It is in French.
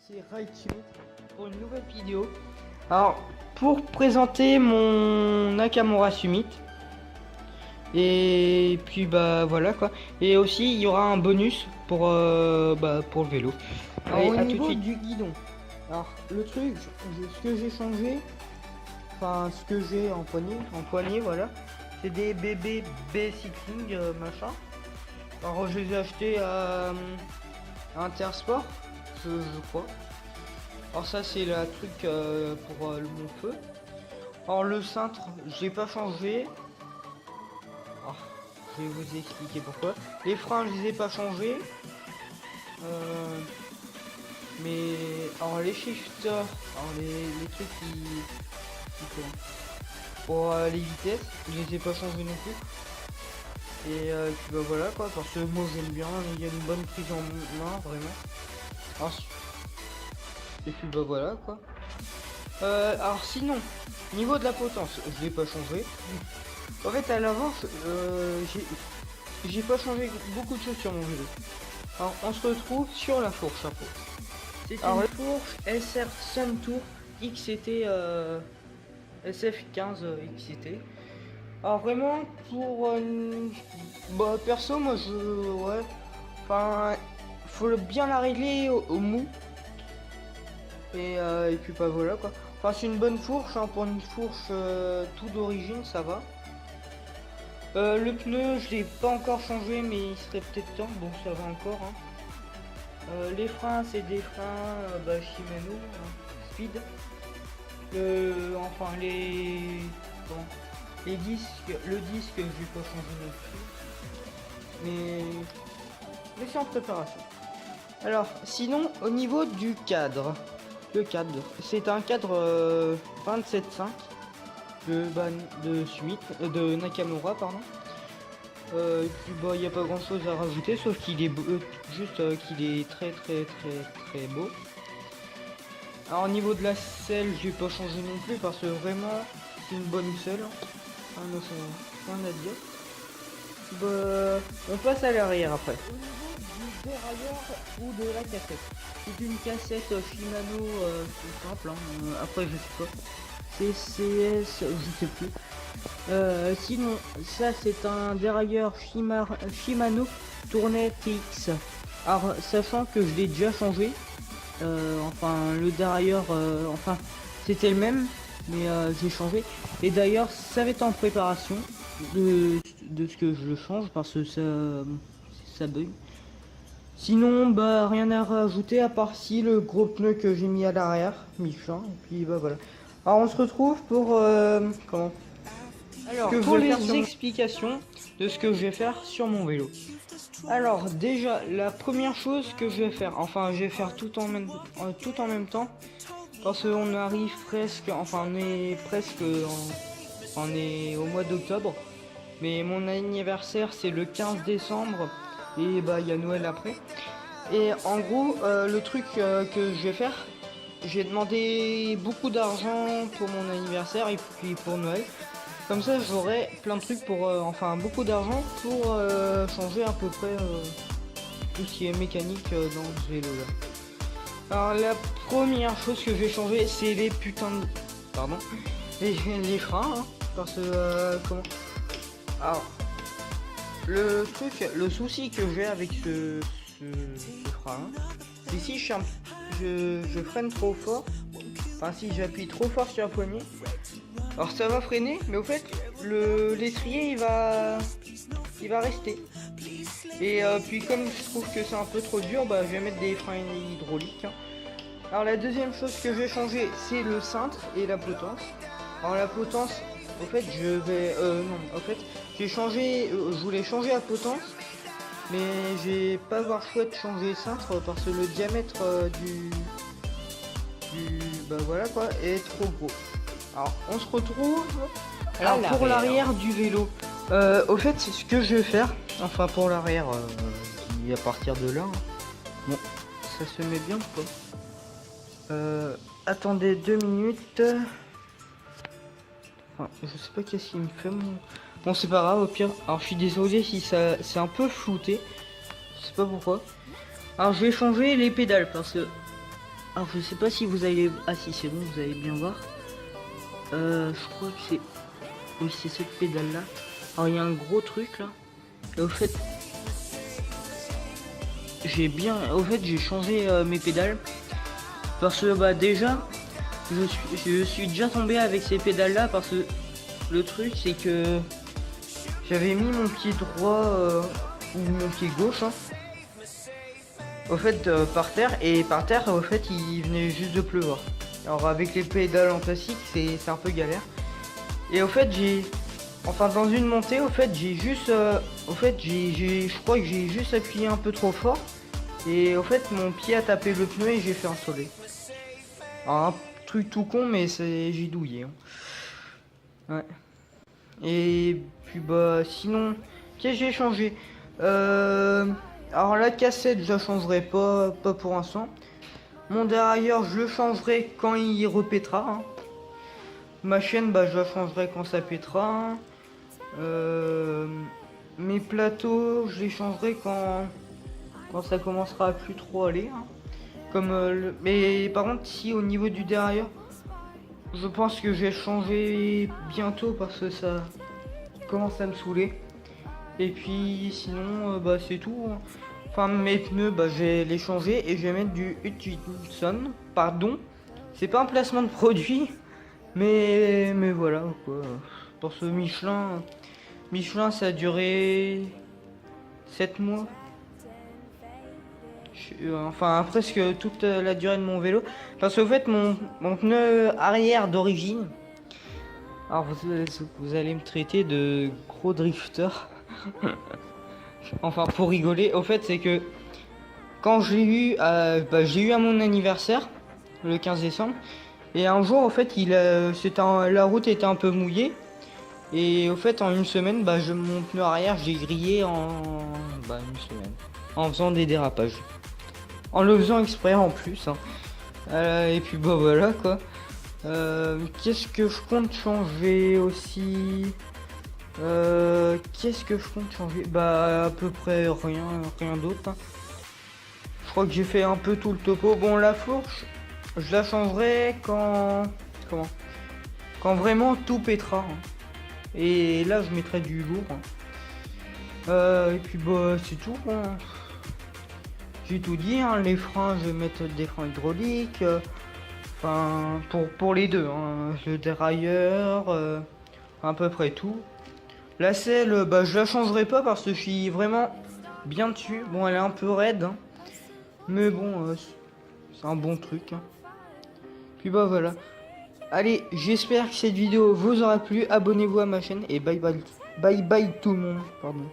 c'est Raichu pour une nouvelle vidéo. Alors, pour présenter mon Nakamura Summit. Et puis bah voilà quoi. Et aussi il y aura un bonus pour pour le vélo. Alors, au niveau du guidon. Alors le truc, ce que j'ai changé, enfin ce que j'ai en poignée voilà. C'est des BB Cycling machin. Alors je les ai achetés à Intersport, je crois. Alors ça c'est le truc pour mon feu. Alors le cintre, j'ai pas changé. Alors, je vais vous expliquer pourquoi. Les freins, je les ai pas changés. Mais alors les shifters, alors les trucs qui pour les vitesses, je les ai pas changés non plus. Et puis bah voilà quoi, parce que moi j'aime bien, il y a une bonne prise en main vraiment. Alors, et puis bah voilà quoi. Alors sinon, niveau de la potence, je l'ai pas changé. En fait à l'avance, j'ai pas changé beaucoup de choses sur mon vélo. Alors on se retrouve sur la fourche à peau. C'est une fourche SR Suntour XCT SF15 XCT. Alors vraiment pour bah perso moi ouais, enfin faut bien la régler au mou. Et puis pas voilà quoi. Enfin c'est une bonne fourche hein, pour une fourche tout d'origine ça va. Le pneu je l'ai pas encore changé mais il serait peut-être temps, bon ça va encore hein. Les freins c'est des freins Shimano hein, Speed. Enfin les disques, le disque je vais pas changer non plus. Mais c'est en préparation. Alors sinon au niveau du cadre. Le cadre, c'est un cadre 27.5 de Summit, de Nakamura pardon. Et puis bah il n'y a pas grand chose à rajouter sauf qu'il est juste qu'il est très beau. Alors au niveau de la selle, je vais pas changer non plus parce que vraiment c'est une bonne selle. Ah non, c'est rien à dire. Bah, on passe à l'arrière après. Au niveau du dérailleur ou de la cassette. C'est une cassette Shimano tout simple. Hein. Après je sais pas. CCS, je sais plus. Sinon, ça c'est un dérailleur Shimano Tournet TX. Alors, sachant que je l'ai déjà changé. Enfin, le dérailleur, enfin, c'était le même, mais j'ai changé. Et d'ailleurs, ça va être en préparation de ce que je le change parce que ça bug. Sinon, bah rien à rajouter à part si le gros pneu que j'ai mis à l'arrière, Michelin. Et puis bah voilà. Alors on se retrouve pour comment? Alors pour les explications de ce que je vais faire sur mon vélo. Alors déjà la première chose que je vais faire, enfin je vais faire tout en même temps parce qu'on arrive presque, enfin on est presque on est au mois d'octobre, mais mon anniversaire c'est le 15 décembre et bah il y a Noël après. Et en gros le truc que je vais faire, j'ai demandé beaucoup d'argent pour mon anniversaire et puis pour Noël. Comme ça j'aurai plein de trucs pour enfin beaucoup d'argent pour changer à peu près tout ce qui est mécanique dans ce vélo là. Alors la première chose que je vais changer c'est les putains de... Pardon. Les freins hein, parce que comment... Alors le souci que j'ai avec ce frein c'est si je freine trop fort, enfin si j'appuie trop fort sur la poignée. Alors ça va freiner, mais au fait l'étrier il va rester. Et puis comme je trouve que c'est un peu trop dur, bah je vais mettre des freins hydrauliques. Hein. Alors la deuxième chose que je vais changer c'est le cintre et la potence. Alors la potence, au fait je vais non, en fait j'ai changé, je voulais changer la potence, mais j'ai pas avoir choix de changer le cintre parce que le diamètre du bah voilà quoi est trop gros. Alors on se retrouve pour l'arrière du vélo. Au fait ce que je vais faire, enfin pour l'arrière qui à partir de là, hein. Bon ça se met bien quoi. Attendez 2 minutes. Enfin, je sais pas qu'est-ce qui me fait mon... Bon c'est pas grave au pire. Alors je suis désolé si ça c'est un peu flouté. Je sais pas pourquoi. Alors je vais changer les pédales parce que Alors je sais pas si vous allez... Ah si c'est bon, vous allez bien voir. Je crois que c'est... Oui, c'est cette pédale là. Alors il y a un gros truc là. Et au fait... j'ai changé mes pédales. Parce que bah déjà... Je suis déjà tombé avec ces pédales là parce que le truc c'est que j'avais mis mon pied droit ou mon pied gauche hein, au fait par terre, et par terre au fait il venait juste de pleuvoir. Alors avec les pédales en plastique c'est un peu galère. Et au fait dans une montée au fait j'ai juste je crois que j'ai juste appuyé un peu trop fort, et au fait mon pied a tapé le pneu et j'ai fait un soleil. Alors, un truc tout con mais j'ai douillé hein. Ouais. Et puis bah sinon qu'est-ce que j'ai changé, alors la cassette je la changerai pas pour l'instant. Mon dérailleur je le changerai quand il repétera hein. Ma chaîne bah je la changerai quand ça pétera hein. Mes plateaux je les changerai quand ça commencera à plus trop aller hein. Comme mais par contre si au niveau du dérailleur je pense que je vais changer bientôt parce que ça commence à me saouler. Et puis sinon bah c'est tout hein. Enfin mes pneus bah je vais les changer et je vais mettre du Hutchinson. Pardon, c'est pas un placement de produit, mais voilà quoi. Pour ce Michelin ça a duré 7 mois. Enfin presque toute la durée de mon vélo. Parce qu'au fait mon pneu arrière d'origine. Alors vous allez me traiter de gros drifter. Enfin pour rigoler, au fait c'est que quand je l'ai eu, je l'ai eu à mon anniversaire, le 15 décembre. Et un jour au fait la route était un peu mouillée. Et au fait en une semaine, mon pneu arrière j'ai grillé en une semaine. En faisant des dérapages. En le faisant exprès en plus. Hein. Et puis voilà quoi. Qu'est-ce que je compte changer aussi? Qu'est-ce que je compte changer? À peu près rien d'autre. Hein. Je crois que j'ai fait un peu tout le topo. Bon, la fourche, je la changerai quand vraiment tout pétera. Hein. Et là, je mettrai du lourd. Hein. Et puis c'est tout. Hein. J'ai tout dit. Hein. Les freins, je vais mettre des freins hydrauliques. Enfin, pour les deux. Hein. Le dérailleur, à peu près tout. La selle, je la changerai pas parce que je suis vraiment bien dessus. Bon, elle est un peu raide, hein, mais bon, c'est un bon truc. Hein. Puis voilà. Allez, j'espère que cette vidéo vous aura plu. Abonnez-vous à ma chaîne et bye bye tout le monde. Pardon.